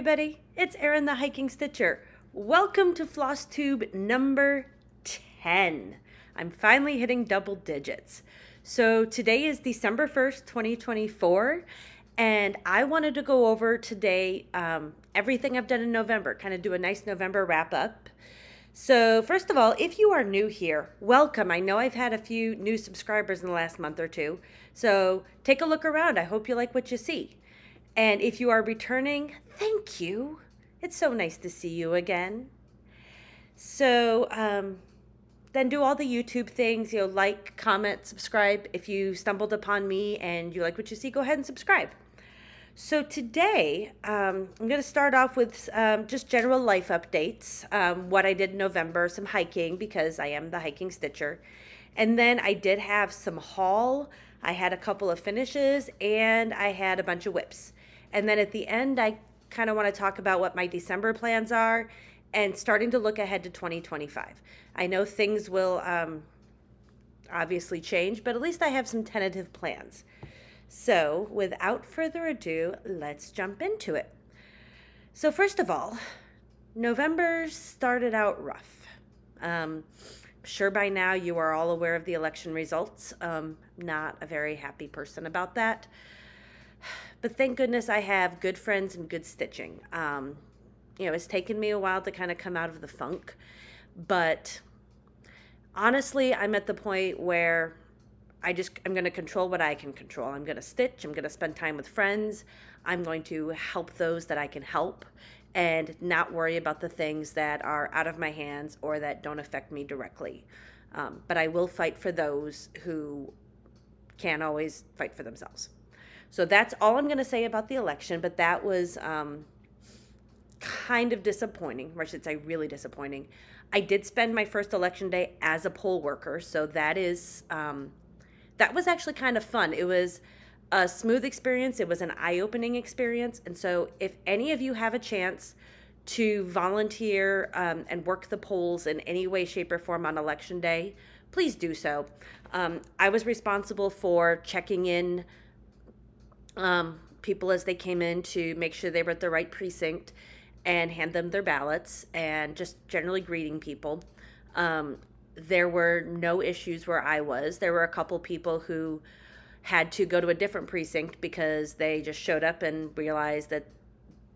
everybody, it's Erin the Hiking Stitcher. Welcome to Flosstube number 10. I'm finally hitting double digits. So today is December 1st, 2024, and I wanted to go over today everything I've done in November, kind of do a nice November wrap up. So first of all, if you are new here, welcome. I know I've had a few new subscribers in the last month or two, so take a look around. I hope you like what you see. And if you are returning, thank you. It's so nice to see you again. So then do all the YouTube things, like, comment, subscribe. If you stumbled upon me and you like what you see, go ahead and subscribe. So today, I'm going to start off with just general life updates, what I did in November, some hiking because I am the hiking stitcher. And then I did have some haul. I had a couple of finishes and I had a bunch of whips. And then at the end, I kind of want to talk about what my December plans are and starting to look ahead to 2025. I know things will obviously change, but at least I have some tentative plans. So without further ado, let's jump into it. So first of all, November started out rough. Sure by now you are all aware of the election results. Not a very happy person about that. But thank goodness I have good friends and good stitching. It's taken me a while to kind of come out of the funk. But honestly, I'm at the point where I'm going to control what I can control. I'm going to stitch. I'm going to spend time with friends. I'm going to help those that I can help and not worry about the things that are out of my hands or that don't affect me directly. But I will fight for those who can't always fight for themselves. So that's all I'm going to say about the election, but that was kind of disappointing, or I should say really disappointing. I did spend my first election day as a poll worker, so that was actually kind of fun. It was a smooth experience. It was an eye-opening experience, and so if any of you have a chance to volunteer and work the polls in any way, shape, or form on election day, please do so. I was responsible for checking in people as they came in to make sure they were at the right precinct and hand them their ballots and just generally greeting people. There were no issues where I was. There were a couple people who had to go to a different precinct because they just showed up and realized that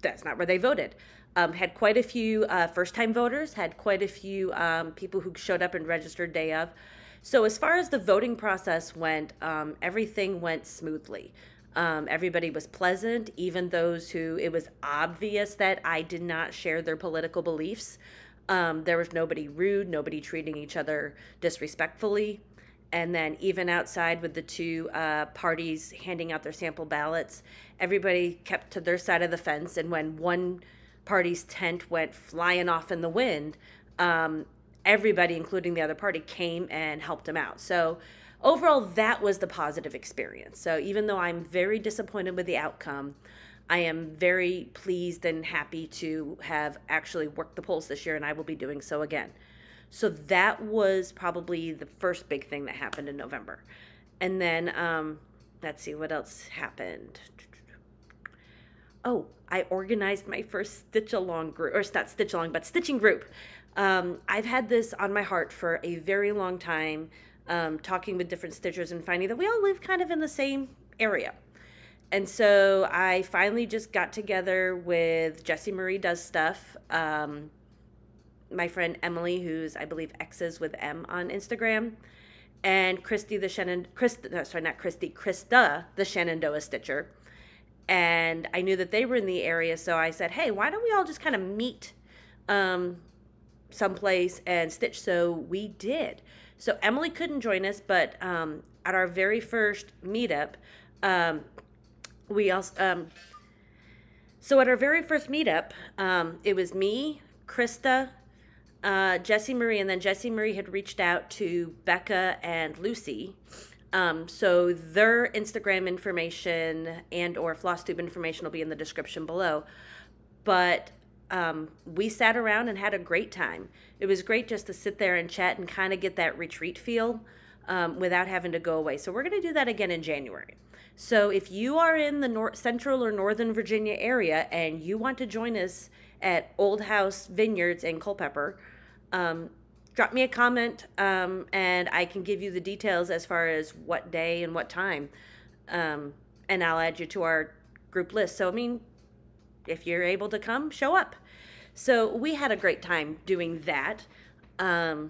that's not where they voted. Had quite a few first-time voters, had quite a few people who showed up and registered day of. So as far as the voting process went, everything went smoothly. Everybody was pleasant, even those who it was obvious that I did not share their political beliefs. There was nobody rude, nobody treating each other disrespectfully. And then even outside with the two parties handing out their sample ballots, everybody kept to their side of the fence. And when one party's tent went flying off in the wind, everybody, including the other party, came and helped them out. So overall, that was the positive experience. So even though I'm very disappointed with the outcome, I am very pleased and happy to have actually worked the polls this year, and I will be doing so again. So that was probably the first big thing that happened in November. And then, let's see, what else happened? Oh, I organized my first stitch-along group, or not stitch-along, but stitching group. I've had this on my heart for a very long time, talking with different stitchers and finding that we all live kind of in the same area. And so I finally just got together with JessieDoesStuff, my friend Emily, who's, I believe, X's with M on Instagram, and Krista the Shenandoah Stitcher. And I knew that they were in the area, so I said, hey, why don't we all just kind of meet someplace and stitch? So we did. So Emily couldn't join us, but at our very first meetup, it was me, Krista, Jessie Marie, and then Jessie Marie had reached out to Becca and Lucy. So their Instagram information and or Flosstube information will be in the description below. But we sat around and had a great time. It was great just to sit there and chat and kind of get that retreat feel. without having to go away. So we're going to do that again in January. So if you are in the Central or Northern Virginia area and you want to join us at Old House Vineyards in Culpeper, drop me a comment, and I can give you the details as far as what day and what time, and I'll add you to our group list. So, I mean, if you're able to come, show up. So we had a great time doing that. I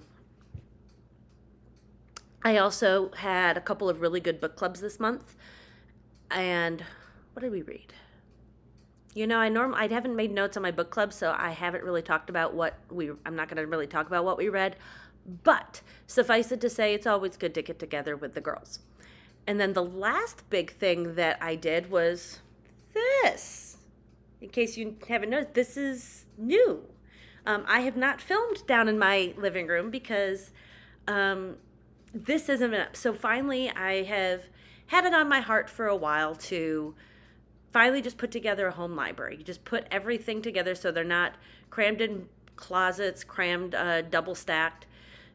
also had a couple of really good book clubs this month. And what did we read? You know, I haven't made notes on my book club, so I haven't really talked about I'm not going to really talk about what we read, but suffice it to say, it's always good to get together with the girls. And then the last big thing that I did was this. In case you haven't noticed, this is new. I have not filmed down in my living room because this isn't up. So finally, I have had it on my heart for a while to finally just put together a home library. Just put everything together so they're not crammed in closets, crammed double stacked.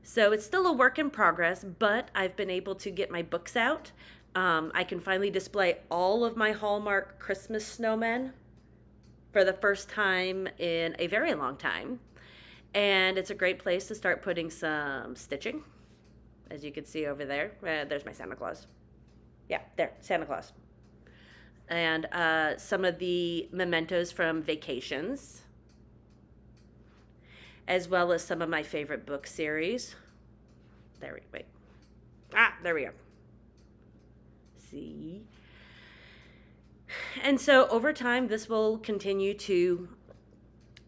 So it's still a work in progress, but I've been able to get my books out. I can finally display all of my Hallmark Christmas snowmen for the first time in a very long time. And it's a great place to start putting some stitching. As you can see over there, there's my Santa Claus. Yeah, there, Santa Claus. And some of the mementos from vacations, as well as some of my favorite book series. There we go. See? And so over time, this will continue to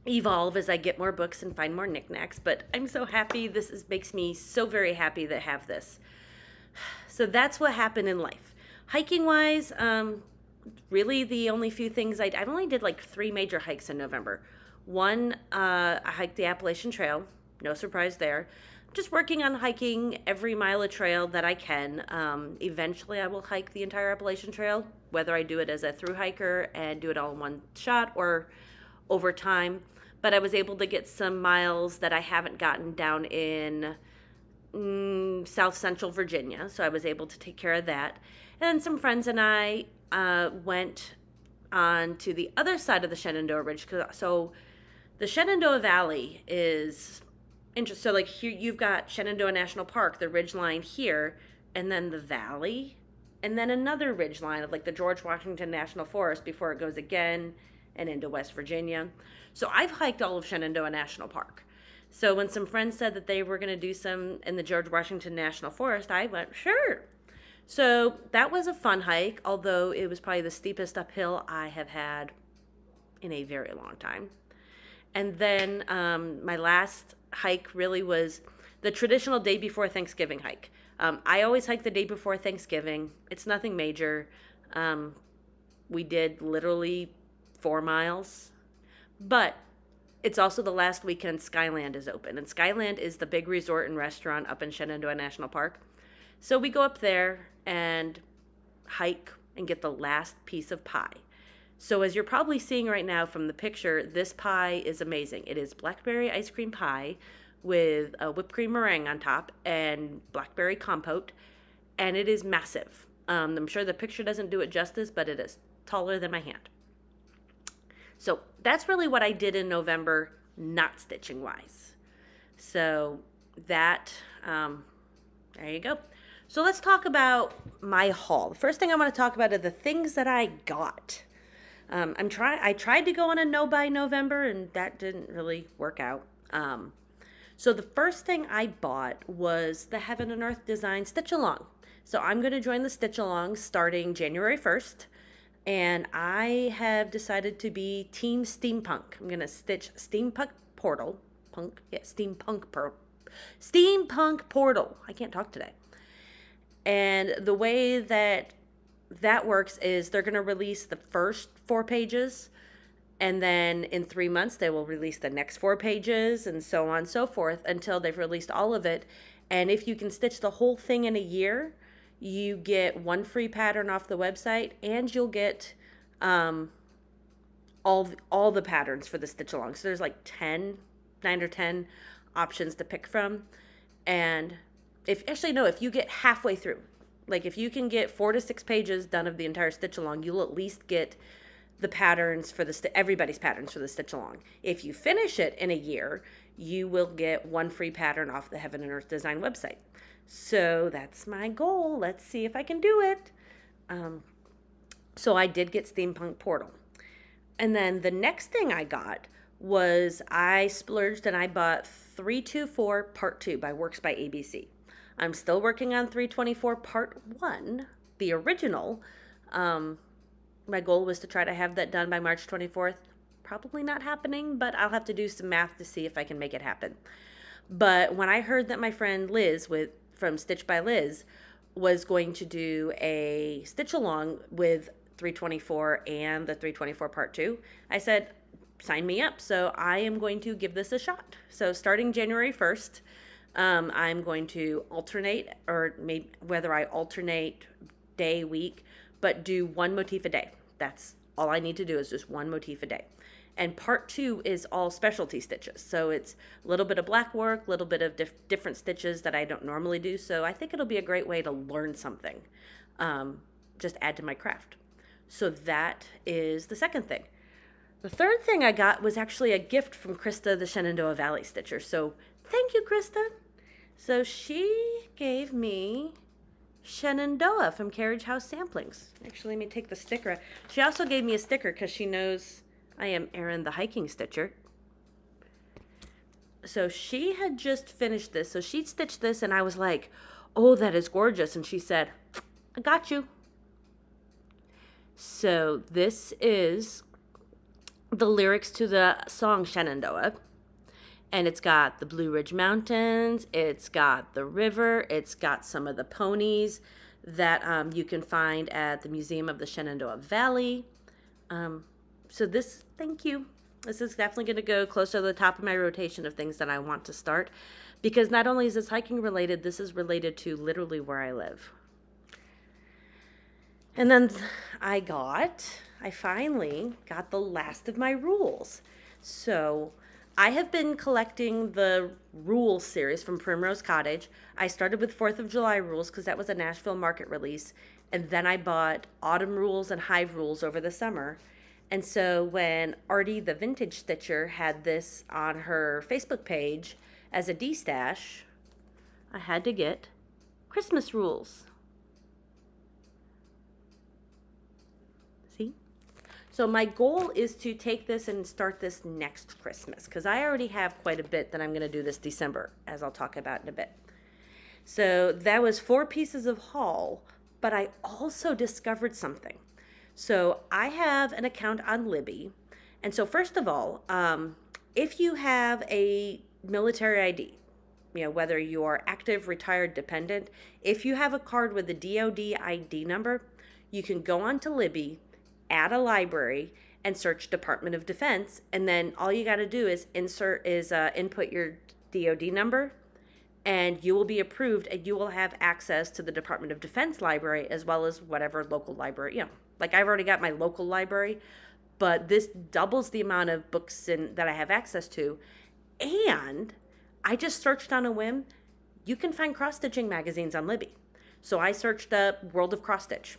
evolve as I get more books and find more knickknacks, but I'm so happy. Makes me so very happy to have this. So that's what happened in life. Hiking wise, really the only few things I only did like 3 major hikes in November. One, I hiked the Appalachian Trail. No surprise there. Just working on hiking every mile of trail that I can. Eventually I will hike the entire Appalachian Trail, whether I do it as a through hiker and do it all in one shot or over time. But I was able to get some miles that I haven't gotten down in South Central Virginia. So I was able to take care of that. And some friends and I went on to the other side of the Shenandoah Ridge. So the Shenandoah Valley is interesting. So like here you've got Shenandoah National Park, the ridge line here, and then the valley, and then another ridge line of like the George Washington National Forest before it goes again and into West Virginia. So I've hiked all of Shenandoah National Park. So when some friends said that they were going to do some in the George Washington National Forest, I went, sure. So that was a fun hike, although it was probably the steepest uphill I have had in a very long time. And then my last hike really was the traditional day before Thanksgiving hike. I always hike the day before Thanksgiving. It's nothing major. We did literally 4 miles, but it's also the last weekend Skyland is open. And Skyland is the big resort and restaurant up in Shenandoah National Park. So we go up there and hike and get the last piece of pie. So as you're probably seeing right now from the picture, this pie is amazing. It is blackberry ice cream pie with a whipped cream meringue on top and blackberry compote, and it is massive. I'm sure the picture doesn't do it justice, but it is taller than my hand. So that's really what I did in November, not stitching wise. So that, there you go. So let's talk about my haul. The first thing I want to talk about are the things that I got. I tried to go on a no buy November, and that didn't really work out. So the first thing I bought was the Heaven and Earth Design Stitch Along. So I'm going to join the Stitch Along starting January 1st. And I have decided to be Team Steampunk. I'm going to stitch Steampunk Portal. Steampunk Portal. I can't talk today. And the way that works is they're going to release the first 4 pages, and then in 3 months they will release the next 4 pages, and so on and so forth until they've released all of it. And if you can stitch the whole thing in a year, you get 1 free pattern off the website, and you'll get all the patterns for the stitch along. So there's like 9 or 10 options to pick from, and actually, no, if you get halfway through, like if you can get 4 to 6 pages done of the entire stitch along, you'll at least get the patterns for everybody's patterns for the stitch along. If you finish it in a year, you will get 1 free pattern off the Heaven and Earth Design website. So that's my goal. Let's see if I can do it. So I did get Steampunk Portal. And then the next thing I got was I splurged and I bought 324 Part 2 by Works by ABC. I'm still working on 324 Part 1, the original. My goal was to try to have that done by March 24th. Probably not happening, but I'll have to do some math to see if I can make it happen. But when I heard that my friend Liz from Stitch by Liz was going to do a stitch along with 324 and the 324 Part 2, I said, sign me up. So I am going to give this a shot. So starting January 1st, I'm going to alternate, or maybe whether I alternate day, week, but do 1 motif a day. That's all I need to do, is just 1 motif a day. And Part 2 is all specialty stitches. So it's a little bit of black work, a little bit of different stitches that I don't normally do. So I think it'll be a great way to learn something, just add to my craft. So that is the second thing. The third thing I got was actually a gift from Krista, the Shenandoah Valley Stitcher. So thank you, Krista. So she gave me Shenandoah from Carriage House Samplings. Actually, let me take the sticker. She also gave me a sticker because she knows I am Erin the Hiking Stitcher. So she had just finished this. So she stitched this and I was like, oh, that is gorgeous. And she said, I got you. So this is the lyrics to the song Shenandoah. And it's got the Blue Ridge Mountains, it's got the river, it's got some of the ponies that you can find at the Museum of the Shenandoah Valley. So this, thank you. This is definitely going to go closer to the top of my rotation of things that I want to start. Because not only is this hiking related, this is related to literally where I live. And then I finally got the last of my rules. So I have been collecting the rules series from Primrose Cottage. I started with 4th of July rules because that was a Nashville market release. And then I bought autumn rules and hive rules over the summer. And so when Artie, the vintage stitcher, had this on her Facebook page as a D-stash, I had to get Christmas rules. See? So my goal is to take this and start this next Christmas, because I already have quite a bit that I'm going to do this December, as I'll talk about in a bit. So that was 4 pieces of haul, but I also discovered something. So I have an account on Libby. And so first of all, if you have a military ID, you know, whether you are active, retired, dependent, if you have a card with a DOD ID number, you can go onto Libby, add a library, and search Department of Defense. And then all you got to do is input your DOD number, and you will be approved, and you will have access to the Department of Defense library as well as whatever local library, you know. Like I've already got my local library, but this doubles the amount of books that I have access to. And I just searched on a whim. You can find cross-stitching magazines on Libby. So I searched up World of Cross Stitch.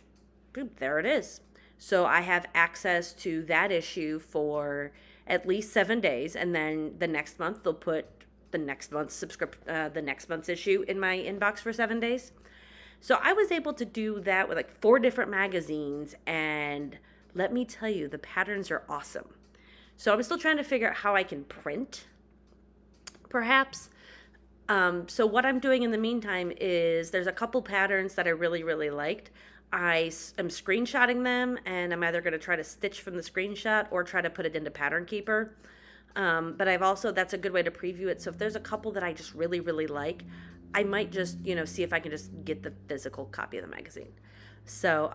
Boom, there it is. So I have access to that issue for at least 7 days. And then the next month, they'll put the next month's issue in my inbox for 7 days. So I was able to do that with like 4 different magazines, and let me tell you, the patterns are awesome. So I'm still trying to figure out how I can print, perhaps. So what I'm doing in the meantime is there's a couple patterns that I really, really liked. I am screenshotting them, and I'm either going to try to stitch from the screenshot or try to put it into Pattern Keeper. But I've also, that's a good way to preview it. So if there's a couple that I just really, really like, I might just, you know, see if I can just get the physical copy of the magazine. So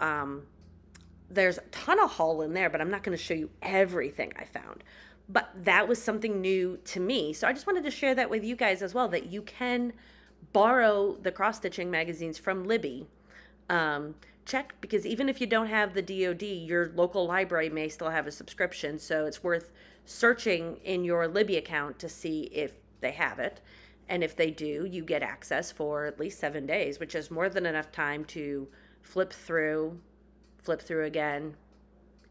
there's a ton of haul in there, but I'm not going to show you everything I found. But that was something new to me. So I just wanted to share that with you guys as well, that you can borrow the cross-stitching magazines from Libby. Check, because even if you don't have the DOD, your local library may still have a subscription. So it's worth searching in your Libby account to see if they have it. And if they do, you get access for at least 7 days, which is more than enough time to flip through again,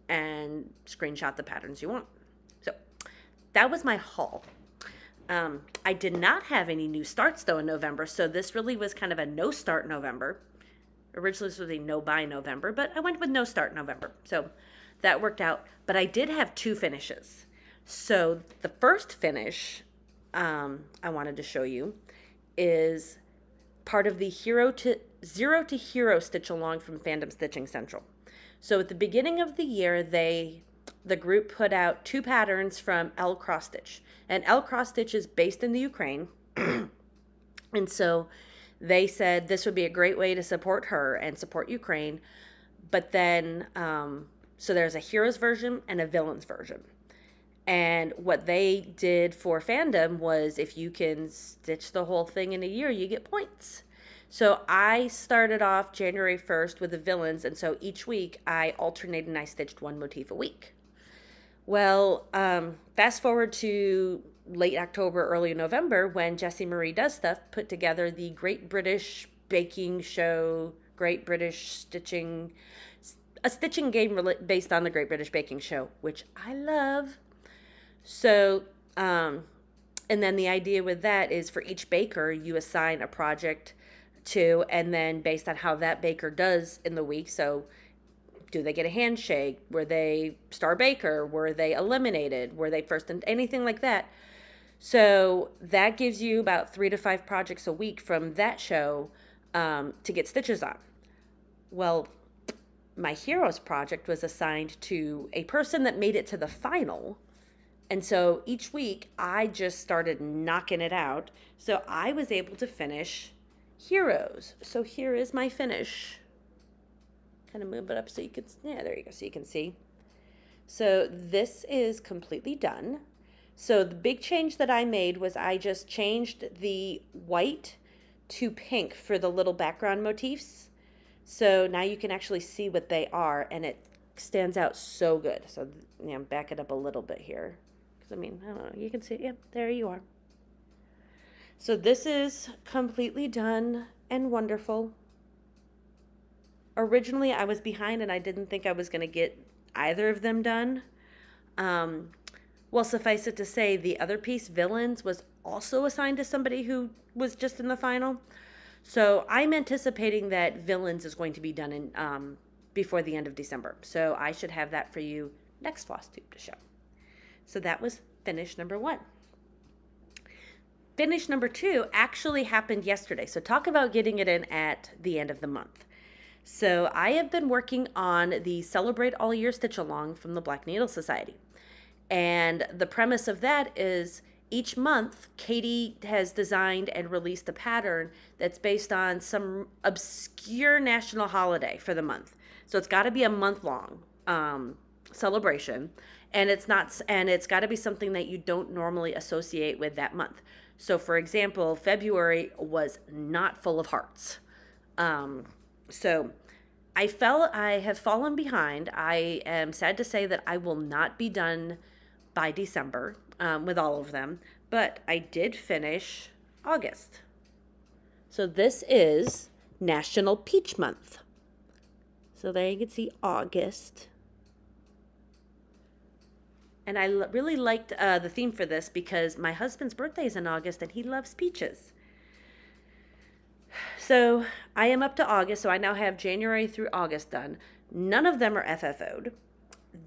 and screenshot the patterns you want. So that was my haul. I did not have any new starts though in November, so this really was kind of a no start November. Originally this was a no buy November, but I went with no start November. So that worked out. But I did have 2 finishes. So the first finish I wanted to show you is part of the Zero to Hero Stitch Along from Fandom Stitching Central. So at the beginning of the year, the group put out 2 patterns from L Cross Stitch. And L Cross Stitch is based in the Ukraine. And so they said this would be a great way to support her and support Ukraine. But then, so there's a heroes version and a villains version. And what they did for fandom was if you can stitch the whole thing in a year, you get points. So I started off January 1st with the villains, and so each week I alternated and I stitched 1 motif a week. Well, fast forward to late October, early November, when JessieDoesStuff put together the Great British Baking Show, Great British Stitching, a stitching game based on the Great British Baking Show, which I love. So, and then the idea with that is for each baker, you assign a project to, and then based on how that baker does in the week, so do they get a handshake? Were they star baker? Were they eliminated? Were they first in anything like that? So that gives you about 3 to 5 projects a week from that show to get stitches on. Well, my Heroes project was assigned to a person that made it to the final. And so each week I just started knocking it out. So I was able to finish Heroes. So here is my finish. Kind of move it up so you can, yeah, there you go, so you can see. So this is completely done. So the big change that I made was I just changed the white to pink for the little background motifs. So now you can actually see what they are, and it stands out so good. So, yeah, back it up a little bit here. I mean, I don't know, you can see, yep, there you are. So this is completely done and wonderful. Originally, I was behind and I didn't think I was going to get either of them done. Well, suffice it to say, the other piece, Villains, was also assigned to somebody who was just in the final. So I'm anticipating that Villains is going to be done in before the end of December. So I should have that for you next Flosstube to show. So that was finish number 1. Finish number 2 actually happened yesterday. So talk about getting it in at the end of the month. So I have been working on the Celebrate All Year Stitch Along from the Black Needle Society. And the premise of that is each month, Katie has designed and released a pattern that's based on some obscure national holiday for the month. So it's got to be a month-long celebration. And it's got to be something that you don't normally associate with that month. So for example, February was not full of hearts. So I have fallen behind. I am sad to say that I will not be done by December with all of them, but I did finish August. So this is National Peach Month. So there you can see August. And I really liked the theme for this because my husband's birthday is in August and he loves peaches. So I am up to August, so I now have January through August done. None of them are FFO'd.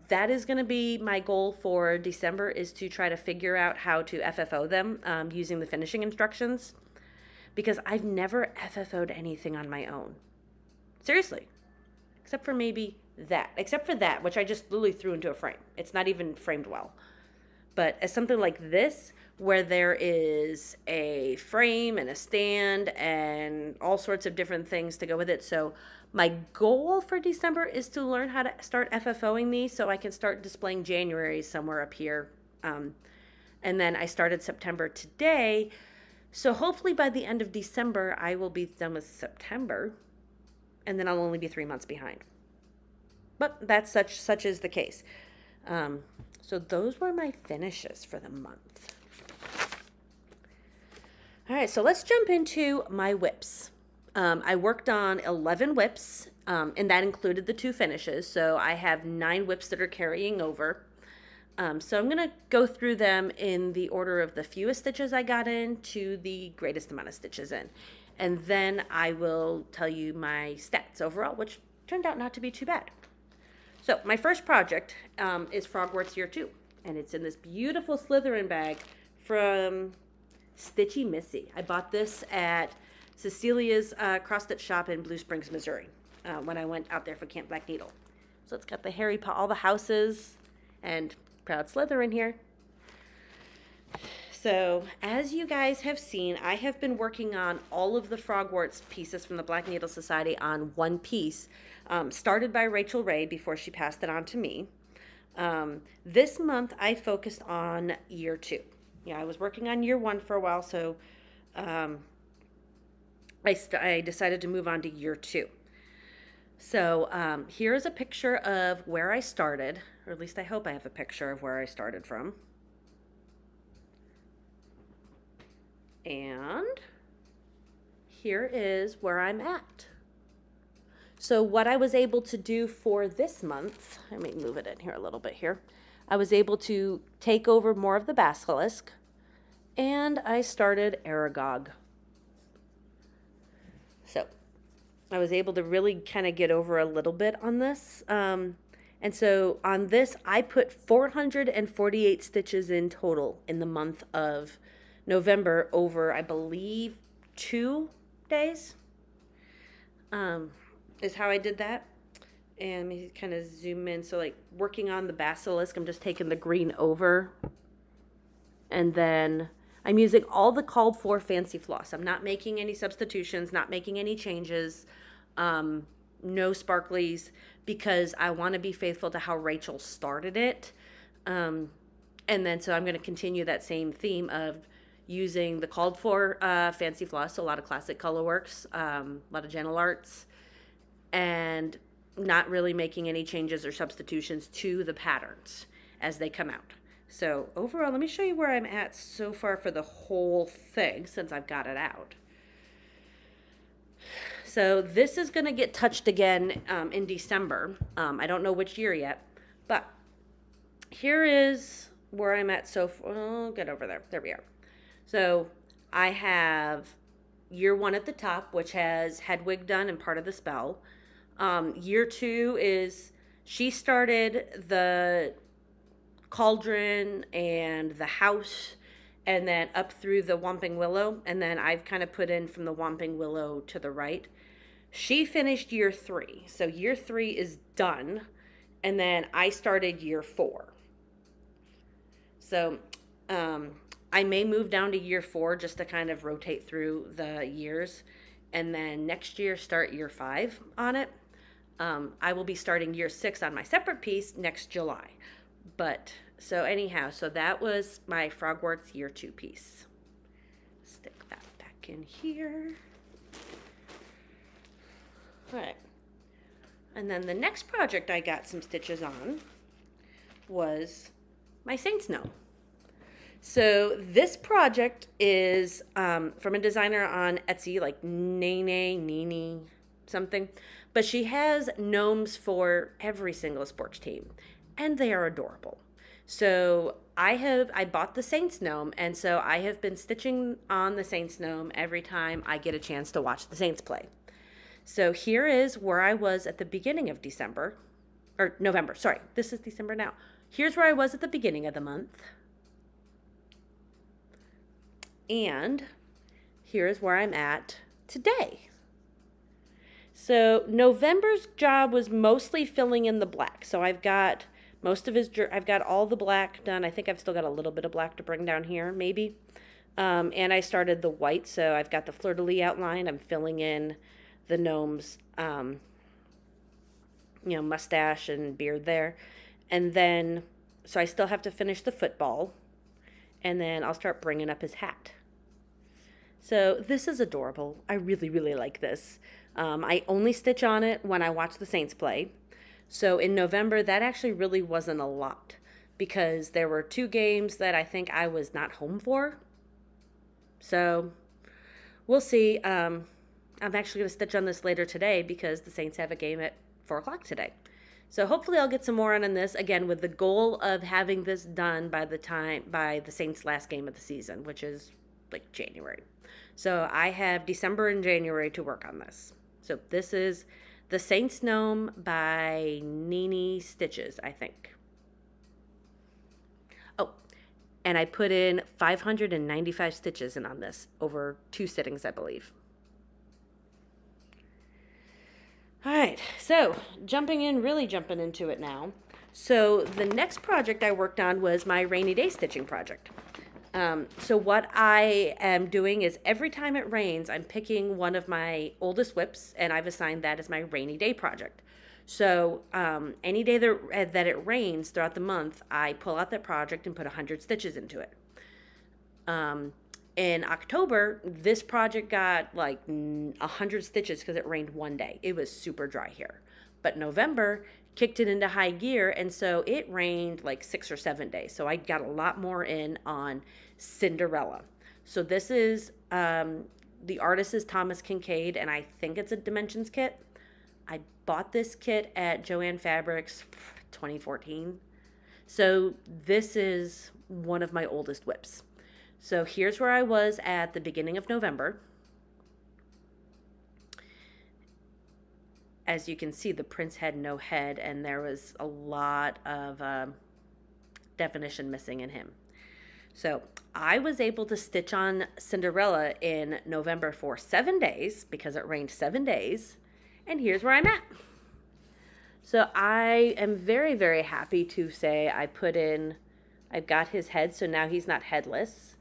That is going to be my goal for December, is to try to figure out how to FFO them using the finishing instructions, because I've never FFO'd anything on my own. Seriously. Except for that, which I just literally threw into a frame. It's not even framed well. But as something like this, where there is a frame and a stand and all sorts of different things to go with it. So my goal for December is to learn how to start FFOing these so I can start displaying January somewhere up here. And then I started September today. So hopefully by the end of December, I will be done with September. And then I'll only be 3 months behind. But that's such is the case. So those were my finishes for the month. All right, so let's jump into my whips. I worked on 11 whips, and that included the 2 finishes. So I have 9 whips that are carrying over. So I'm going to go through them in the order of the fewest stitches I got in to the greatest amount of stitches in. And then I will tell you my stats overall, which turned out not to be too bad. So my first project is Frogwarts Year 2, and it's in this beautiful Slytherin bag from Stitchy Missy. I bought this at Cecilia's cross-stitch shop in Blue Springs, Missouri, when I went out there for Camp Black Needle. So it's got the Harry Potter, all the houses, and proud Slytherin here. So as you guys have seen, I have been working on all of the Frogwarts pieces from the Black Needle Society on one piece, started by Rachel Ray before she passed it on to me. This month I focused on Year 2. Yeah, I was working on Year 1 for a while, so I decided to move on to Year 2. So here is a picture of where I started, or at least I hope I have a picture of where I started from. And here is where I'm at. So what I was able to do for this month, let me move it in here a little bit here. I was able to take over more of the basilisk, and I started Aragog. So I was able to really kind of get over a little bit on this. And so on this, I put 448 stitches in total in the month of November over, I believe, 2 days is how I did that. And let me kind of zoom in. So like working on the basilisk, I'm just taking the green over. And then I'm using all the called for fancy floss. I'm not making any substitutions, not making any changes, no sparklies, because I want to be faithful to how Rachel started it. And then so I'm going to continue that same theme of using the called for fancy floss, so a lot of classic colorworks, a lot of gentle arts, and not really making any changes or substitutions to the patterns as they come out. So overall, let me show you where I'm at so far for the whole thing since I've got it out. So this is going to get touched again in December. I don't know which year yet, but here is where I'm at so far. Oh, get over there. There we are. So I have Year 1 at the top, which has Hedwig done and part of the spell. Year 2 is, she started the cauldron and the house, and then up through the Whomping Willow, and then I've kind of put in from the Whomping Willow to the right. She finished Year 3, so Year 3 is done, and then I started Year 4. So I may move down to Year 4 just to kind of rotate through the years, and then next year start Year 5 on it. I will be starting Year 6 on my separate piece next July. But so anyhow, so that was my Frogwarts Year 2 piece. Stick that back in here. All right. And then the next project I got some stitches on was my Saints Gnome. So this project is from a designer on Etsy, like Nini something, but she has gnomes for every single sports team, and they are adorable. So I bought the Saints Gnome, and so I have been stitching on the Saints Gnome every time I get a chance to watch the Saints play. So here is where I was at the beginning of December, or November, sorry, this is December now. Here's where I was at the beginning of the month. And here's where I'm at today. So November's job was mostly filling in the black. So I've got I've got all the black done. I think I've still got a little bit of black to bring down here, maybe. And I started the white, so I've got the fleur-de-lis outline. I'm filling in the gnome's, mustache and beard there. And then, so I still have to finish the football. And then I'll start bringing up his hat. So this is adorable. I really, really like this. I only stitch on it when I watch the Saints play. So in November, that actually really wasn't a lot because there were 2 games that I think I was not home for. So we'll see. I'm actually going to stitch on this later today because the Saints have a game at 4 o'clock today. So hopefully I'll get some more on this, again, with the goal of having this done by the Saints' last game of the season, which is like January. So I have December and January to work on this. So this is the Saints Gnome by Nini Stitches, I think. Oh, and I put in 595 stitches in on this over 2 sittings, I believe. All right, so really jumping into it now. So the next project I worked on was my rainy day stitching project. So what I am doing is every time it rains, I'm picking one of my oldest whips, and I've assigned that as my rainy day project. So any day that it rains throughout the month, I pull out that project and put 100 stitches into it. In October, this project got like 100 stitches because it rained one day. It was super dry here. But November kicked it into high gear, and so it rained like 6 or 7 days. So I got a lot more in on Cinderella. So this is, the artist is Thomas Kincaid, and I think it's a Dimensions kit. I bought this kit at Joann Fabrics 2014. So this is one of my oldest whips. So here's where I was at the beginning of November. As you can see, the prince had no head, and there was a lot of definition missing in him. So I was able to stitch on Cinderella in November for 7 days because it rained 7 days. And here's where I'm at. So I am very, very happy to say I've got his head, so now he's not headless.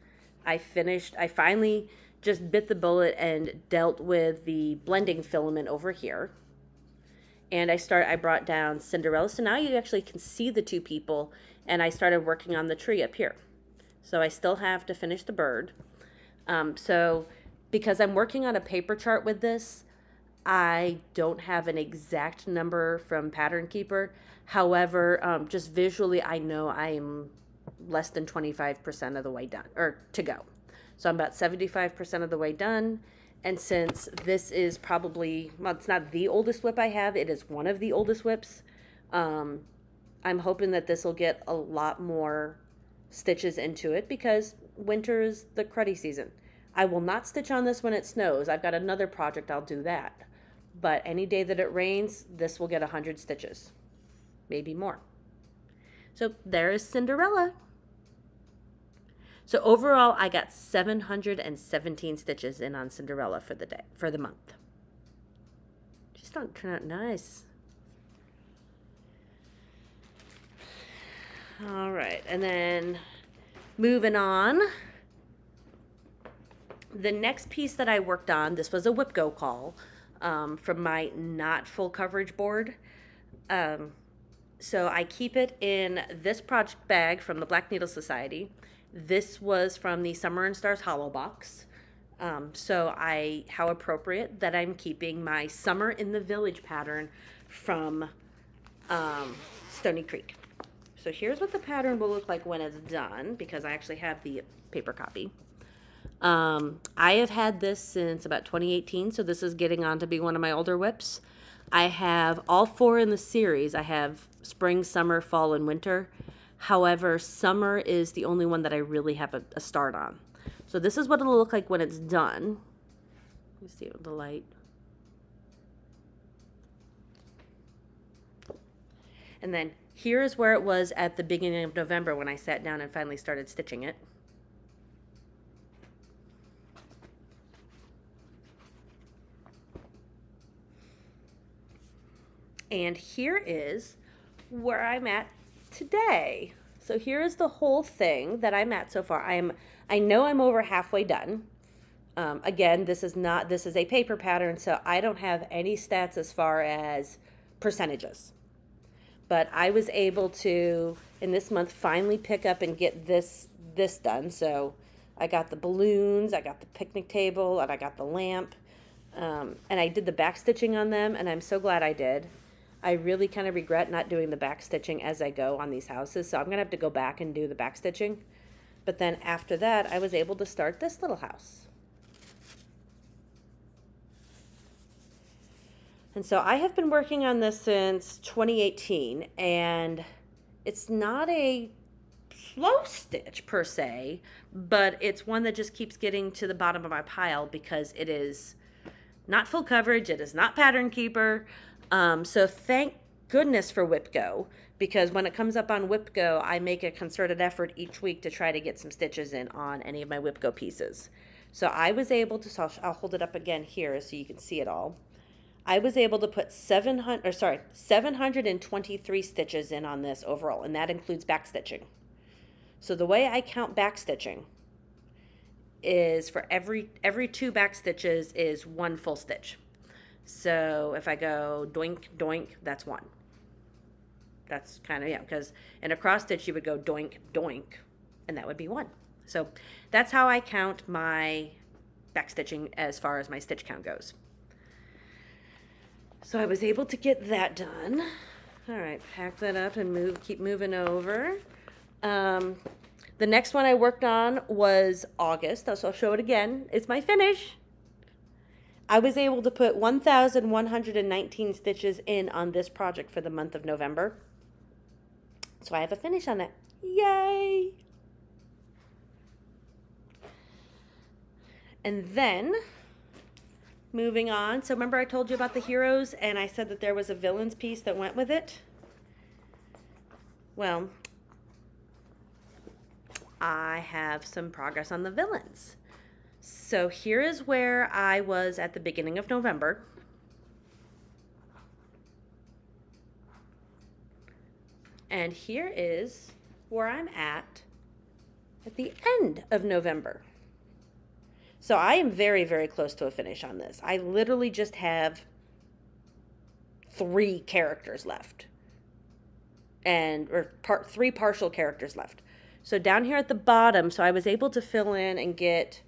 I finally just bit the bullet and dealt with the blending filament over here. And I brought down Cinderella. So now you actually can see the 2 people, and I started working on the tree up here. So I still have to finish the bird. So because I'm working on a paper chart with this, I don't have an exact number from Pattern Keeper. However, just visually, I know I'm less than 25% of the way done, or to go. So I'm about 75% of the way done. And since this is probably, well, it's not the oldest whip I have, it is one of the oldest whips. I'm hoping that this will get a lot more stitches into it because winter is the cruddy season. I will not stitch on this when it snows. I've got another project, I'll do that. But any day that it rains, this will get 100 stitches, maybe more. So there is Cinderella. So overall, I got 717 stitches in on Cinderella for the month. She's starting to turn out nice. All right, and then moving on. The next piece that I worked on, this was a whip go call from my not full coverage board. So I keep it in this project bag from the Black Needle Society. This was from the Summer and Stars Hollow Box. So how appropriate that I'm keeping my Summer in the Village pattern from Stony Creek. So here's what the pattern will look like when it's done, because I actually have the paper copy. I have had this since about 2018, so this is getting on to be one of my older whips. I have all 4 in the series. I have spring, summer, fall, and winter. However, summer is the only one that I really have a start on. So this is what it'll look like when it's done. Let me see it with the light. And then here is where it was at the beginning of November when I sat down and finally started stitching it. And here is where I'm at today. So here is the whole thing that I'm at so far. I know I'm over halfway done. Again, this is a paper pattern, so I don't have any stats as far as percentages. But I was able to, in this month, finally pick up and get this done. So I got the balloons, I got the picnic table, and I got the lamp. And I did the back stitching on them, and I'm so glad I did. I really kind of regret not doing the back stitching as I go on these houses, so I'm going to have to go back and do the back stitching. But then after that, I was able to start this little house. And so I have been working on this since 2018, and it's not a slow stitch per se, but it's one that just keeps getting to the bottom of my pile because it is not full coverage. It is not pattern keeper. So thank goodness for WhipGo, because when it comes up on WhipGo, I make a concerted effort each week to try to get some stitches in on any of my WhipGo pieces. So I was able to, so I'll hold it up again here so you can see it all. I was able to put 723 stitches in on this overall, and that includes back stitching. So the way I count back stitching is for every 2 back stitches is 1 full stitch. So if I go doink, doink, that's 1. That's kind of, yeah, because in a cross stitch you would go doink, doink, and that would be 1. So that's how I count my back stitching as far as my stitch count goes. So I was able to get that done. All right, pack that up and keep moving over. The next one I worked on was August, so I'll show it again. It's my finish. I was able to put 1,119 stitches in on this project for the month of November. So I have a finish on that. Yay! And then, moving on, so remember I told you about the heroes and I said that there was a villains piece that went with it? Well, I have some progress on the villains. So here is where I was at the beginning of November. And here is where I'm at the end of November. So I am very, very close to a finish on this. I literally just have 3 characters left. Or 3 partial characters left. So down here at the bottom, so I was able to fill in and get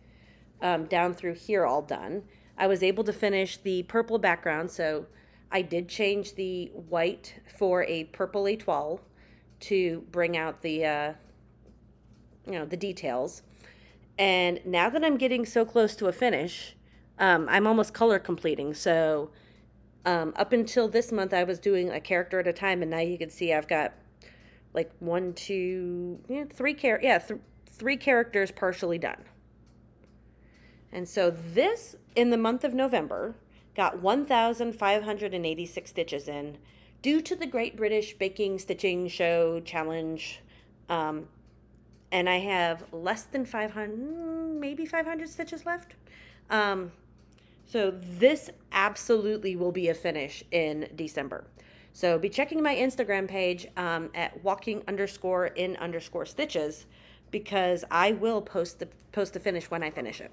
down through here all done. I was able to finish the purple background, so I did change the white for a purple étoile to bring out the, the details. And now that I'm getting so close to a finish, I'm almost color completing. So up until this month, I was doing a character at a time, and now you can see I've got like 3 characters partially done. And so this, in the month of November, got 1,586 stitches in due to the Great British Baking Stitching Show Challenge. And I have less than 500, maybe 500 stitches left. So this absolutely will be a finish in December. So be checking my Instagram page at walking_in_stitches, because I will post the finish when I finish it.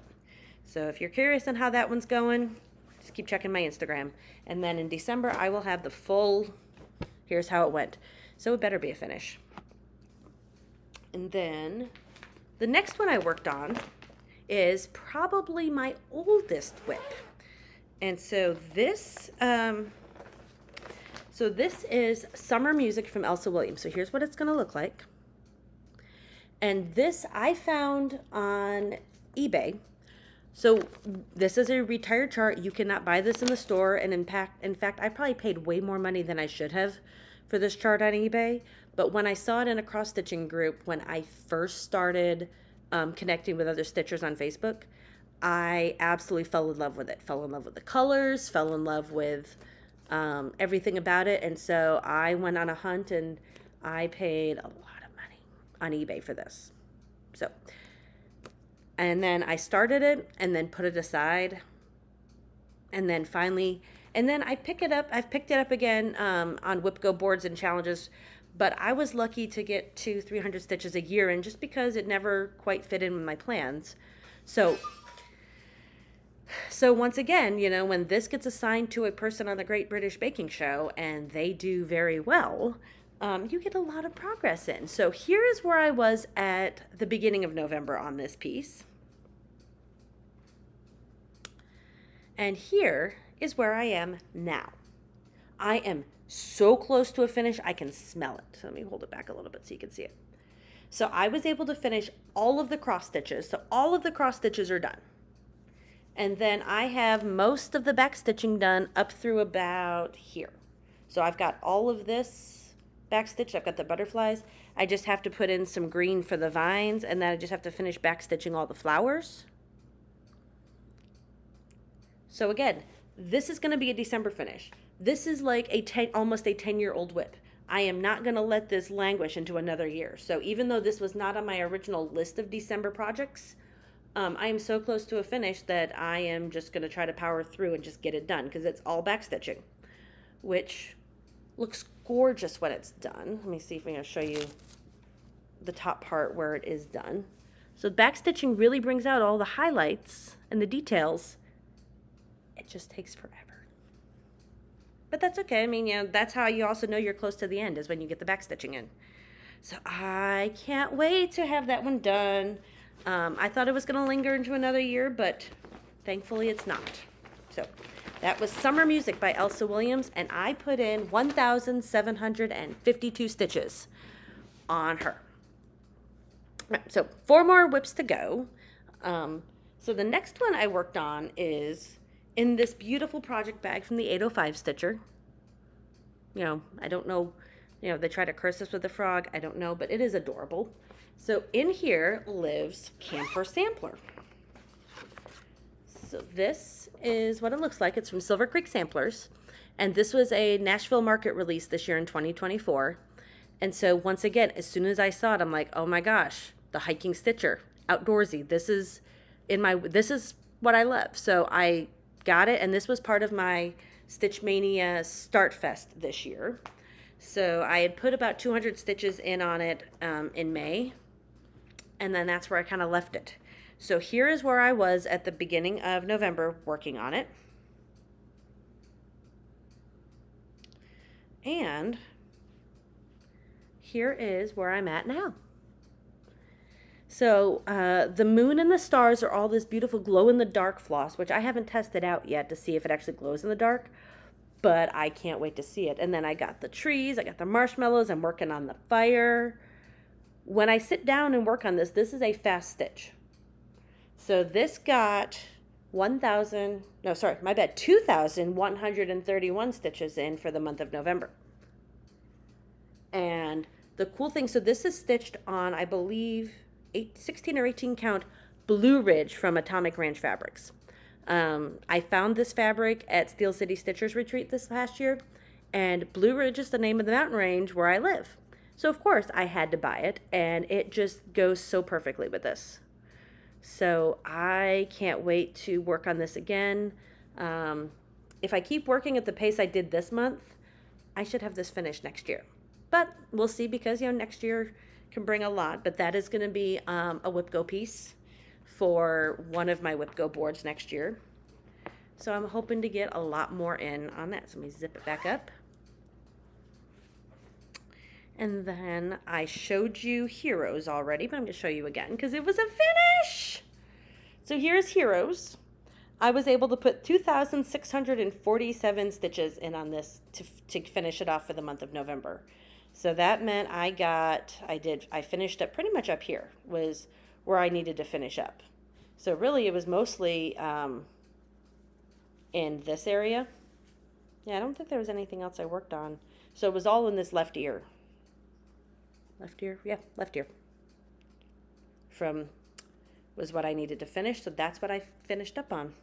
So if you're curious on how that one's going, just keep checking my Instagram. And then in December, I will have the full, here's how it went. So it better be a finish. And then the next one I worked on is probably my oldest whip. And so this is Summer Music from Elsa Williams. So here's what it's going to look like. And this I found on eBay. So this is a retired chart. You cannot buy this in the store. And in fact, I probably paid way more money than I should have for this chart on eBay. But when I saw it in a cross-stitching group, when I first started connecting with other stitchers on Facebook, I absolutely fell in love with it. Fell in love with the colors, fell in love with everything about it. And so I went on a hunt and I paid a lot of money on eBay for this. So, and then I started it and then put it aside. And then finally, and then I pick it up. I've picked it up again on WhipGo boards and challenges. But I was lucky to get 200-300 stitches a year, and just because it never quite fit in with my plans. So once again, you know, when this gets assigned to a person on the Great British Baking Show and they do very well, you get a lot of progress in. So here is where I was at the beginning of November on this piece. And here is where I am now. I am so close to a finish, I can smell it. So let me hold it back a little bit so you can see it. So I was able to finish all of the cross stitches. So all of the cross stitches are done. And then I have most of the back stitching done up through about here. So I've got all of this back stitched. I've got the butterflies. I just have to put in some green for the vines, and then I just have to finish back stitching all the flowers. So again, this is going to be a December finish. This is like almost a 10-year-old whip. I am not going to let this languish into another year. So even though this was not on my original list of December projects, I am so close to a finish that I am just going to try to power through and just get it done, because it's all back stitching, which looks gorgeous when it's done. Let me see if I'm going to show you the top part where it is done. So back stitching really brings out all the highlights and the details. It just takes forever. But that's okay. I mean, you know, that's how you also know you're close to the end, is when you get the back stitching in. So I can't wait to have that one done. I thought it was going to linger into another year, but thankfully it's not. So that was Summer Music by Elsa Williams, and I put in 1,752 stitches on her. So 4 more whips to go. So the next one I worked on is in this beautiful project bag from the 805 Stitcher. You know, I don't know, you know, they try to curse us with the frog. I don't know, but it is adorable. So in here lives Camper Sampler. So this is what it looks like. It's from Silver Creek Samplers. And this was a Nashville Market release this year in 2024. And so once again, as soon as I saw it, I'm like, oh my gosh, the hiking stitcher, outdoorsy. This is what I love. So I got it, and this was part of my Stitch Mania Start Fest this year. So I had put about 200 stitches in on it in May, and then that's where I kind of left it. So here is where I was at the beginning of November working on it. And here is where I'm at now. So the moon and the stars are all this beautiful glow-in-the-dark floss, which I haven't tested out yet to see if it actually glows in the dark, but I can't wait to see it. And then I got the trees, I got the marshmallows, I'm working on the fire. When I sit down and work on this, this is a fast stitch. So this got 2,131 stitches in for the month of November. And the cool thing, so this is stitched on, I believe, 16 or 18 count Blue Ridge from Atomic Ranch Fabrics. I found this fabric at Steel City Stitchers Retreat this past year, and Blue Ridge is the name of the mountain range where I live. So of course I had to buy it, and it just goes so perfectly with this. So I can't wait to work on this again. If I keep working at the pace I did this month, I should have this finished next year. But we'll see, because, you know, next year can bring a lot. But that is going to be a Whip Go piece for one of my Whip Go boards next year. So I'm hoping to get a lot more in on that. So let me zip it back up. And then I showed you Heroes already, but I'm going to show you again because it was a finish. So here's Heroes. I was able to put 2,647 stitches in on this to finish it off for the month of November. So that meant I finished up pretty much up here was where I needed to finish up. So really it was mostly in this area. Yeah, I don't think there was anything else I worked on. So it was all in this left ear. Left ear? Yeah, left ear. Was what I needed to finish, so that's what I finished up on.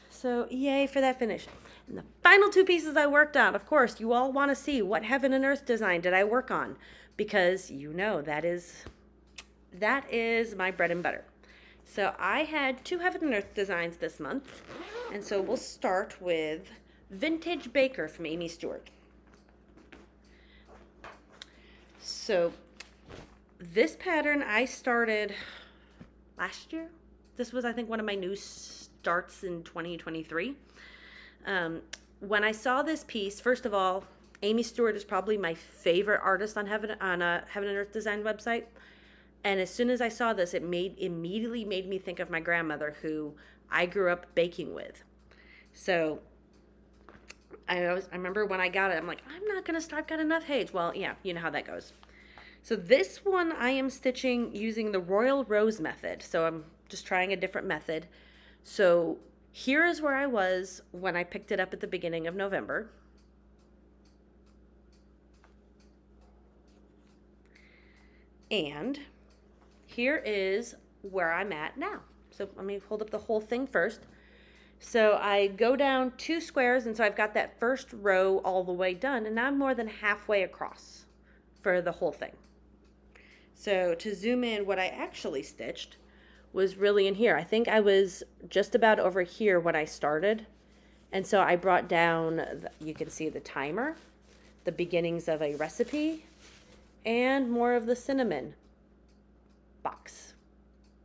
So yay for that finish. And the final 2 pieces I worked on, of course, you all want to see what Heaven and Earth design did I work on, because you know that is my bread and butter. So I had 2 Heaven and Earth designs this month, and so we'll start with Vintage Baker from Amy Stewart. So this pattern I started last year. This was, I think, one of my new starts in 2023. When I saw this piece, first of all, Amy Stewart is probably my favorite artist on Heaven and Earth Design website. And as soon as I saw this, it immediately made me think of my grandmother, who I grew up baking with. So I remember when I got it, I'm like, I'm not going to start, I've got enough Hage. Well, yeah, you know how that goes. So this one I am stitching using the Royal Rose method. So I'm just trying a different method. So here is where I was when I picked it up at the beginning of November. And here is where I'm at now. So let me hold up the whole thing first. So I go down 2 squares, and so I've got that first row all the way done, and now I'm more than halfway across for the whole thing. So to zoom in, what I actually stitched was really in here. I think I was just about over here when I started. And so I brought down, you can see the timer, the beginnings of a recipe, and more of the cinnamon box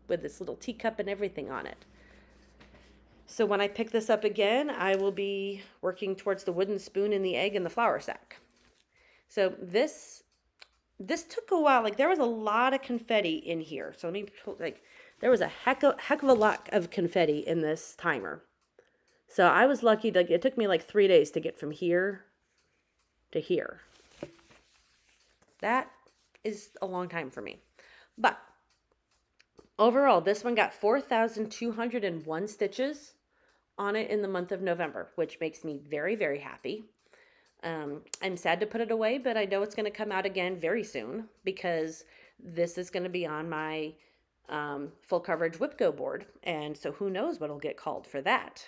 with this little teacup and everything on it. So when I pick this up again, I will be working towards the wooden spoon and the egg and the flour sack. So this took a while. Like, there was a lot of confetti in here. So let me, like, there was a heck of a lot of confetti in this timer. So I was lucky. Like, it took me like 3 days to get from here to here. That is a long time for me. But overall, this one got 4,201 stitches on it in the month of November, which makes me very, very happy. I'm sad to put it away, but I know it's going to come out again very soon because this is going to be on my full coverage Whipco board. And so who knows what will get called for that.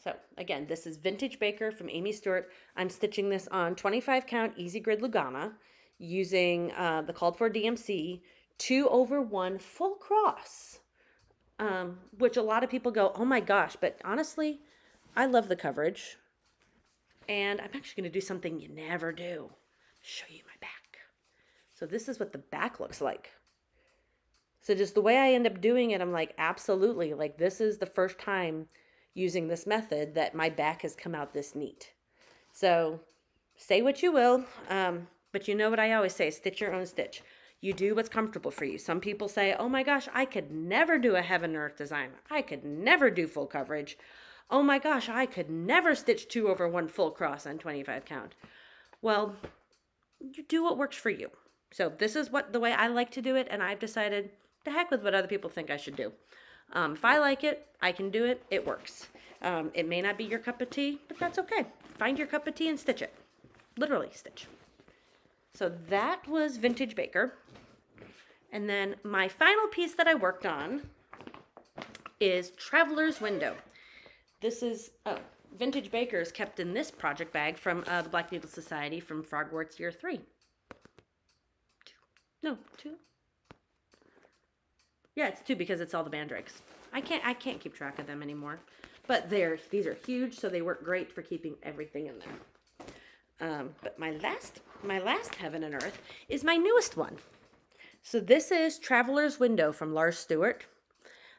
So again, this is Vintage Baker from Amy Stewart. I'm stitching this on 25 count Easy Grid Lugana using the called for DMC 2/1 full cross. Which a lot of people go, oh my gosh, but honestly, I love the coverage. And I'm actually going to do something you never do. Show you my back. So this is what the back looks like. So just the way I end up doing it, I'm like, absolutely, like this is the first time using this method that my back has come out this neat. So say what you will, but you know what I always say, stitch your own stitch. You do what's comfortable for you. Some people say, oh my gosh, I could never do a heaven and earth design. I could never do full coverage. Oh my gosh, I could never stitch 2/1 full cross on 25 count. Well, you do what works for you. So this is the way I like to do it, and I've decided to heck with what other people think I should do. If I like it, I can do it, it works. It may not be your cup of tea, but that's okay. Find your cup of tea and stitch it. Literally stitch. So that was Vintage Baker. And then my final piece that I worked on is Traveler's Window. This is Vintage Baker's kept in this project bag from the Black Needle Society from Frogwarts Year 3. Two? Yeah, it's 2 because it's all the mandrakes. I can't keep track of them anymore. But these are huge, so they work great for keeping everything in there. But my last Heaven and Earth is my newest one. So this is Traveler's Window from Lars Stewart.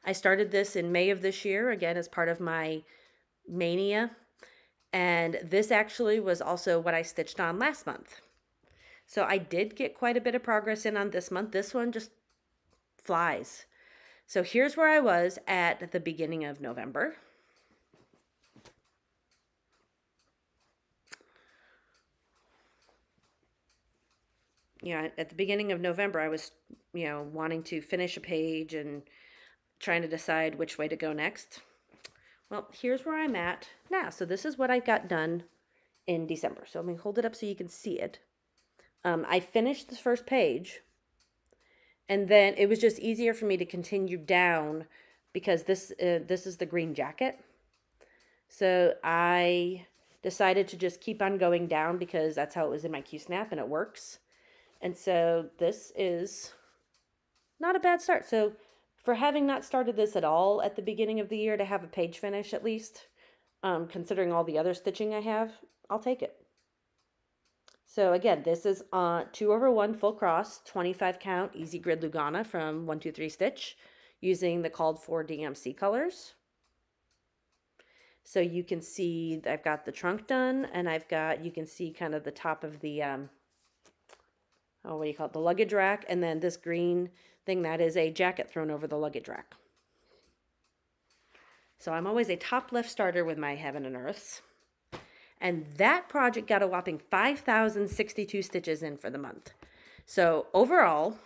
I started this in May of this year, again, as part of my mania. And this actually was also what I stitched on last month. So I did get quite a bit of progress in on this month. This one just flies. So here's where I was at the beginning of November. At the beginning of November, I was, wanting to finish a page and trying to decide which way to go next. Well, here's where I'm at now. So this is what I got done in December. So let me hold it up so you can see it. I finished the first page, and then it was just easier for me to continue down because this is the green jacket. So I decided to just keep on going down because that's how it was in my Q-snap, and it works. And so this is not a bad start. So for having not started this at all at the beginning of the year, to have a page finish at least, considering all the other stitching I have, I'll take it. So again, this is 2/1 full cross, 25 count, Easy Grid Lugana from 123 Stitch, using the called for DMC colors. So you can see I've got the trunk done, and you can see kind of the top of the, the luggage rack, and then this green thing, that is a jacket thrown over the luggage rack. So I'm always a top left starter with my Heaven and Earths. And that project got a whopping 5,062 stitches in for the month. So overall,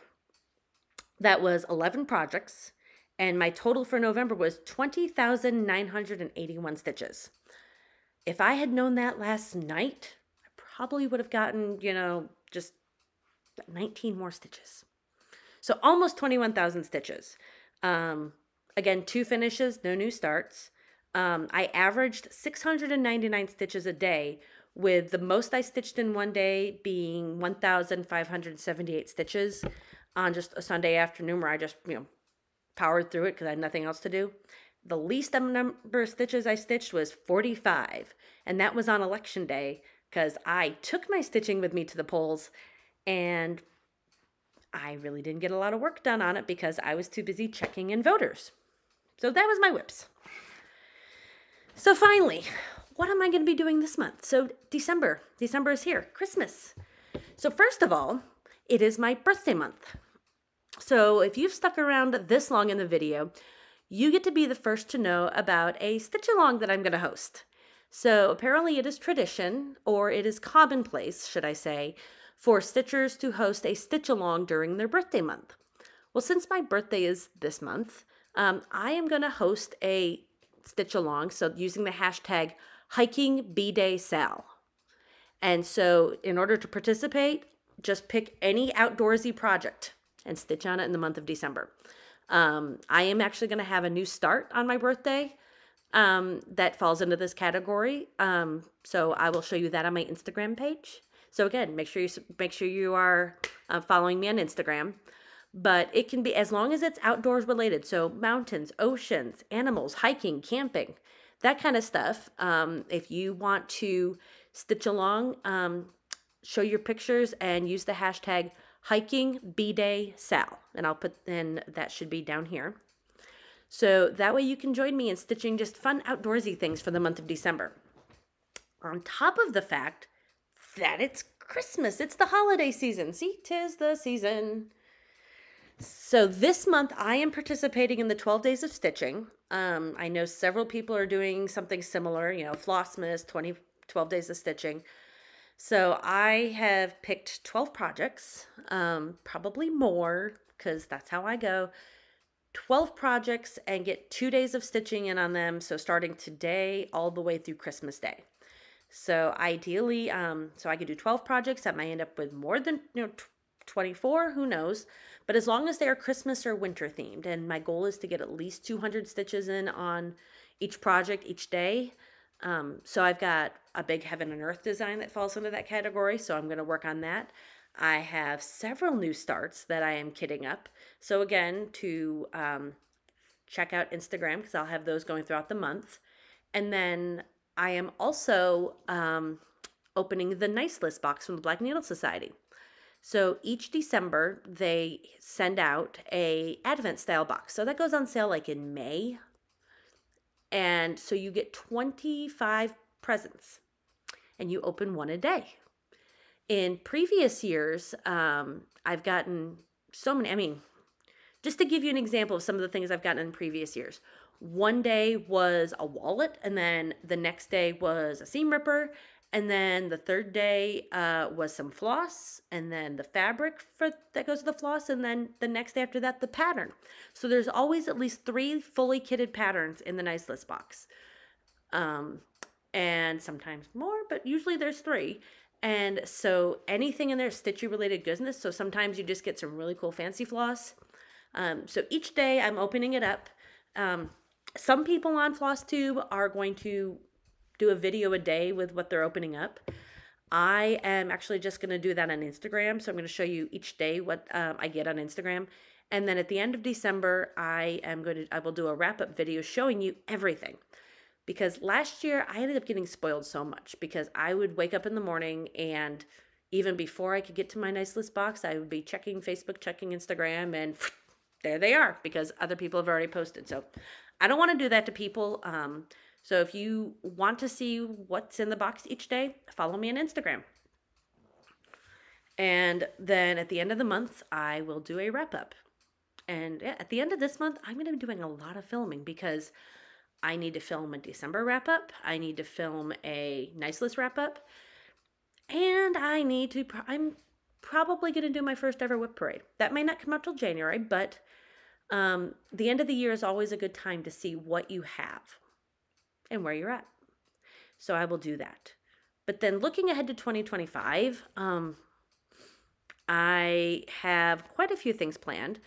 that was 11 projects, and my total for November was 20,981 stitches. If I had known that last night, I probably would have gotten, just 19 more stitches. So almost 21,000 stitches. Again, 2 finishes, no new starts. I averaged 699 stitches a day, with the most I stitched in one day being 1,578 stitches on just a Sunday afternoon where I just, powered through it because I had nothing else to do. The least number of stitches I stitched was 45, and that was on election day because I took my stitching with me to the polls, and I really didn't get a lot of work done on it because I was too busy checking in voters. So that was my whips. So finally, what am I going to be doing this month? So December is here, Christmas. So first of all, it is my birthday month. So if you've stuck around this long in the video, you get to be the first to know about a stitch along that I'm going to host. So apparently it is tradition, or it is commonplace, should I say, for stitchers to host a stitch along during their birthday month. Well, since my birthday is this month, I am going to host a stitch along, so using the hashtag HikingBDaySal. And so in order to participate, just pick any outdoorsy project and stitch on it in the month of December. I am actually going to have a new start on my birthday that falls into this category. So I will show you that on my Instagram page. So again, make sure you are following me on Instagram. But it can be, as long as it's outdoors related, so mountains, oceans, animals, hiking, camping, that kind of stuff. If you want to stitch along, show your pictures and use the hashtag HikingBDaySal, and I'll put, and that should be down here. So that way you can join me in stitching just fun outdoorsy things for the month of December. On top of the fact that it's Christmas, it's the holiday season. See, 'tis the season. So this month I am participating in the 12 days of stitching. I know several people are doing something similar, Flossmas, 12 days of stitching. So I have picked 12 projects, probably more because that's how I go. 12 projects and get 2 days of stitching in on them. So starting today all the way through Christmas Day. So ideally, so I could do 12 projects. That might end up with more than 24, who knows? But as long as they are Christmas or winter themed, and my goal is to get at least 200 stitches in on each project each day. So I've got a big heaven and earth design that falls into that category, so I'm going to work on that. I have several new starts that I am kitting up. So again, to check out Instagram because I'll have those going throughout the month. And then I am also opening the Nice List box from the Black Needle Society. So each December, they send out a Advent style box. So that goes on sale like in May. And so you get 25 presents and you open one a day. In previous years, I've gotten so many, just to give you an example of some of the things I've gotten in previous years. One day was a wallet, and then the next day was a seam ripper, and then the third day was some floss, and then the fabric that goes with the floss, and then the next day after that, the pattern. So there's always at least 3 fully kitted patterns in the Nice List box. And sometimes more, but usually there's 3. And so anything in there is stitchy related goodness. So sometimes you just get some really cool fancy floss. So each day I'm opening it up. Some people on Flosstube are going to do a video a day with what they're opening up. I am actually just going to do that on Instagram. So I'm going to show you each day what I get on Instagram. And then at the end of December, I will do a wrap-up video showing you everything. Because last year I ended up getting spoiled so much because I would wake up in the morning, and even before I could get to my Nice List box, I would be checking Facebook, checking Instagram, and there they are because other people have already posted. So I don't want to do that to people. So if you want to see what's in the box each day, follow me on Instagram. And then at the end of the month, I will do a wrap-up. And at the end of this month, I'm going to be doing a lot of filming because I need to film a December wrap-up. I need to film a Nice List wrap-up. And I need to, probably going to do my first ever whip parade. That may not come out till January, but the end of the year is always a good time to see what you have and where you're at. So I will do that. But then looking ahead to 2025, I have quite a few things planned.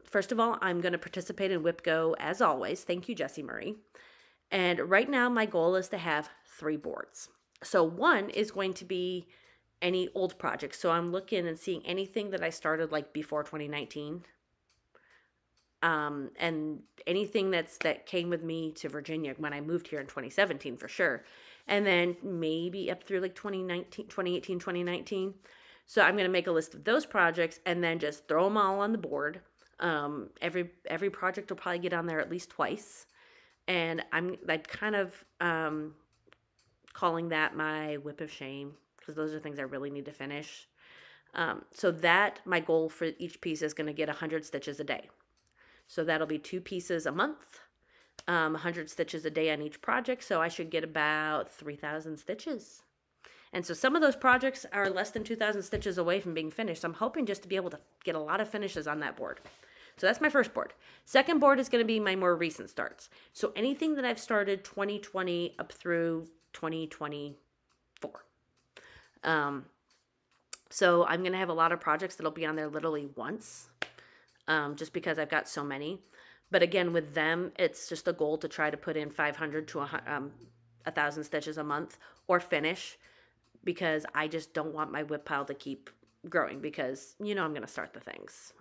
First of all, I'm going to participate in Whip Go as always. Thank you, Jessie Marie. And right now my goal is to have 3 boards. So one is going to be any old projects. So I'm looking and seeing anything that I started like before 2019. And anything that came with me to Virginia when I moved here in 2017 for sure. And then maybe up through like 2018, 2019. So I'm going to make a list of those projects and then just throw them all on the board. Every project will probably get on there at least twice. And I'm like kind of calling that my whip of shame, because those are things I really need to finish. So that my goal for each piece is going to get 100 stitches a day. So that'll be 2 pieces a month, 100 stitches a day on each project. So I should get about 3,000 stitches. And so some of those projects are less than 2,000 stitches away from being finished. So I'm hoping just to be able to get a lot of finishes on that board. So that's my first board. Second board is going to be my more recent starts. So anything that I've started 2020 up through 2024. So I'm going to have a lot of projects that'll be on there literally once, just because I've got so many. But again, with them, it's just a goal to try to put in 500 to 1,000 stitches a month or finish, because I just don't want my whip pile to keep growing, because I'm going to start the things.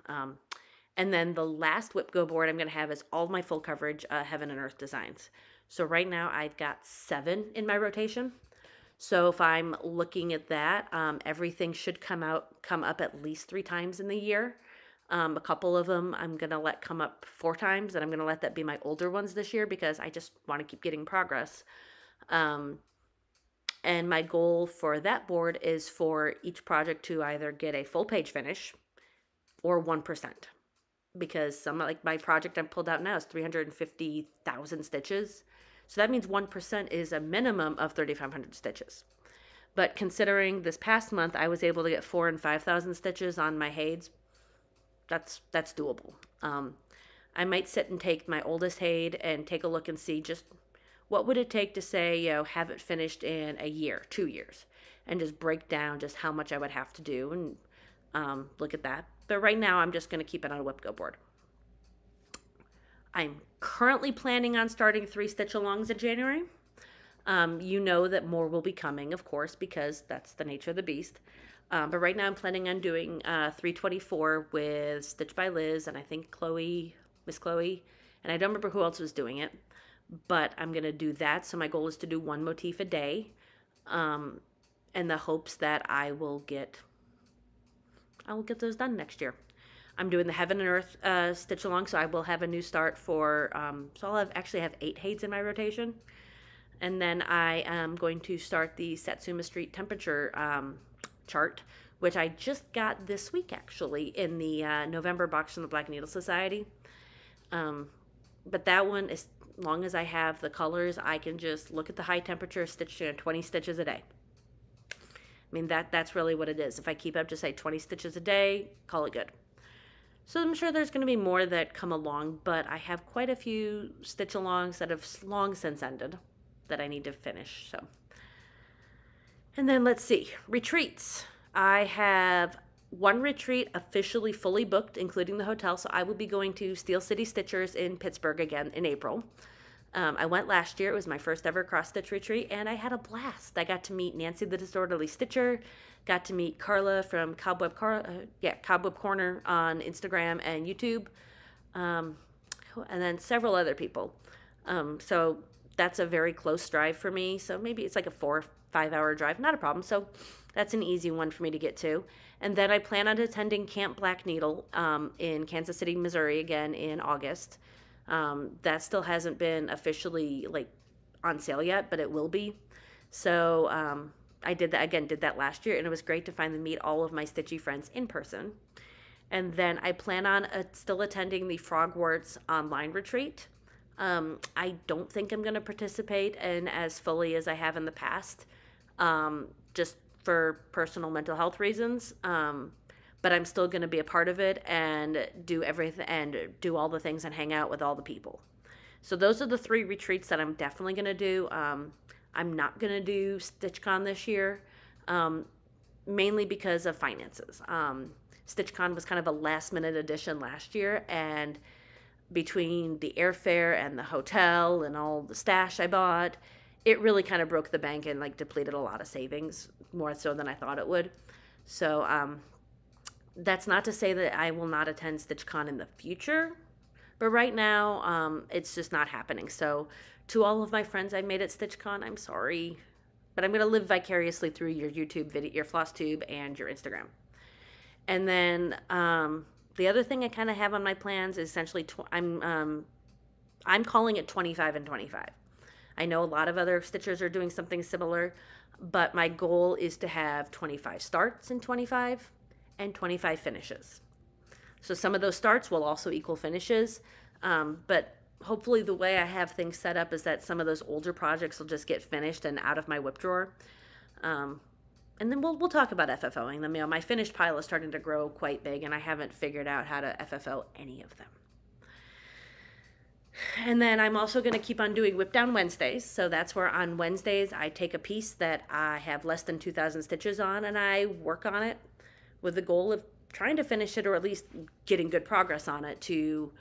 And then the last Whip Go board I'm going to have is all my full coverage Heaven and Earth designs. So right now I've got 7 in my rotation. So if I'm looking at that, everything should come up at least 3 times in the year. A couple of them I'm going to let come up 4 times, and I'm going to let that be my older ones this year because I just want to keep getting progress. And my goal for that board is for each project to either get a full page finish or 1%. Because some, like my project I'm pulled out now is 350,000 stitches. So that means 1% is a minimum of 3,500 stitches. But considering this past month I was able to get 4,000 and 5,000 stitches on my Hades, that's doable. I might sit and take my oldest Hade and take a look and see just what would it take to say, have it finished in a year, 2 years, and just break down just how much I would have to do and look at that. But right now I'm just going to keep it on a Whip Go board. I'm currently planning on starting 3 stitch alongs in January. You know that more will be coming, of course, because that's the nature of the beast. But right now I'm planning on doing 324 with Stitch by Liz and I think Miss Chloe, and I don't remember who else was doing it, but I'm going to do that. So my goal is to do 1 motif a day, in the hopes that I will get those done next year. I'm doing the Heaven and Earth stitch along, so I will have a new start for, so I'll actually have 8 Hades in my rotation. And then I am going to start the Satsuma Street temperature chart, which I just got this week actually in the November box from the Black Needle Society. But that one, as long as I have the colors, I can just look at the high temperature, stitch 20 stitches a day. I mean, that's really what it is. If I keep up to, say, 20 stitches a day, call it good. So I'm sure there's going to be more that come along, but I have quite a few stitch alongs that have long since ended that I need to finish. So, and then let's see, retreats. I have 1 retreat officially fully booked, including the hotel. So I will be going to Steel City Stitchers in Pittsburgh again in April. I went last year. It was my first ever cross-stitch retreat, and I had a blast. I got to meet Nancy the Disorderly Stitcher, got to meet Carla from Cobweb Corner on Instagram and YouTube, and then several other people. So that's a very close drive for me. So maybe it's like a 4 or 5 hour drive, not a problem. So that's an easy one for me to get to. And then I plan on attending Camp Black Needle in Kansas City, Missouri again in August. That still hasn't been officially on sale yet, but it will be. So I did that last year, and it was great to finally meet all of my stitchy friends in person. And then I plan on still attending the Frogwarts online retreat. I don't think I'm going to participate in as fully as I have in the past, just for personal mental health reasons. But I'm still going to be a part of it and do everything and do all the things and hang out with all the people. So those are the 3 retreats that I'm definitely going to do. I'm not going to do StitchCon this year, mainly because of finances. StitchCon was kind of a last minute addition last year, and between the airfare and the hotel and all the stash I bought, it really kind of broke the bank and like depleted a lot of savings, more so than I thought it would. So that's not to say that I will not attend StitchCon in the future, but right now it's just not happening. So to all of my friends I made at StitchCon, I'm sorry, but I'm going to live vicariously through your YouTube video, your Flosstube, and your Instagram. And then the other thing I kind of have on my plans is essentially I'm calling it 25 and 25. I know a lot of other stitchers are doing something similar, but my goal is to have 25 starts in 25 and 25 finishes. So some of those starts will also equal finishes, but hopefully the way I have things set up is that some of those older projects will just get finished and out of my whip drawer. And then we'll talk about FFOing them. You know, my finished pile is starting to grow quite big, and I haven't figured out how to FFO any of them. And then I'm also going to keep on doing Whip Down Wednesdays. So that's where on Wednesdays I take a piece that I have less than 2,000 stitches on, and I work on it with the goal of trying to finish it, or at least getting good progress on it to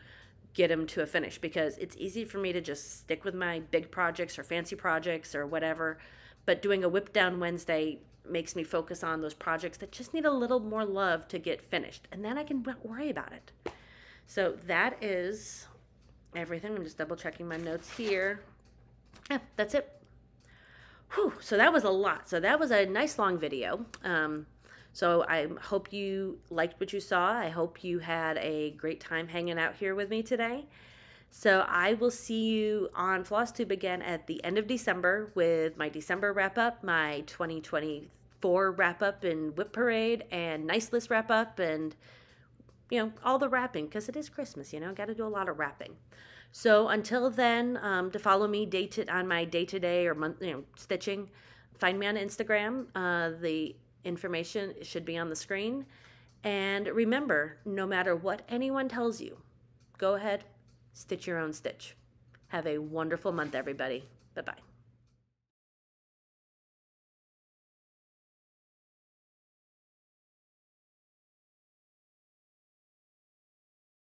get them to a finish, because it's easy for me to just stick with my big projects or fancy projects or whatever. But doing a Whip Down Wednesday makes me focus on those projects that just need a little more love to get finished, and then I can worry about it. So that is everything. I'm just double checking my notes here. Yeah, that's it. Whew, so that was a lot. So that was a nice long video. So I hope you liked what you saw. I hope you had a great time hanging out here with me today. So I will see you on Flosstube again at the end of December with my December wrap-up, my 2024 wrap-up and Whip Parade, and Nice List wrap-up, and, you know, all the wrapping, because it is Christmas, you know, got to do a lot of wrapping. So until then, to follow me on my day-to-day or month, stitching, find me on Instagram. The information should be on the screen. And remember, no matter what anyone tells you, go ahead, stitch your own stitch. Have a wonderful month, everybody. Bye-bye.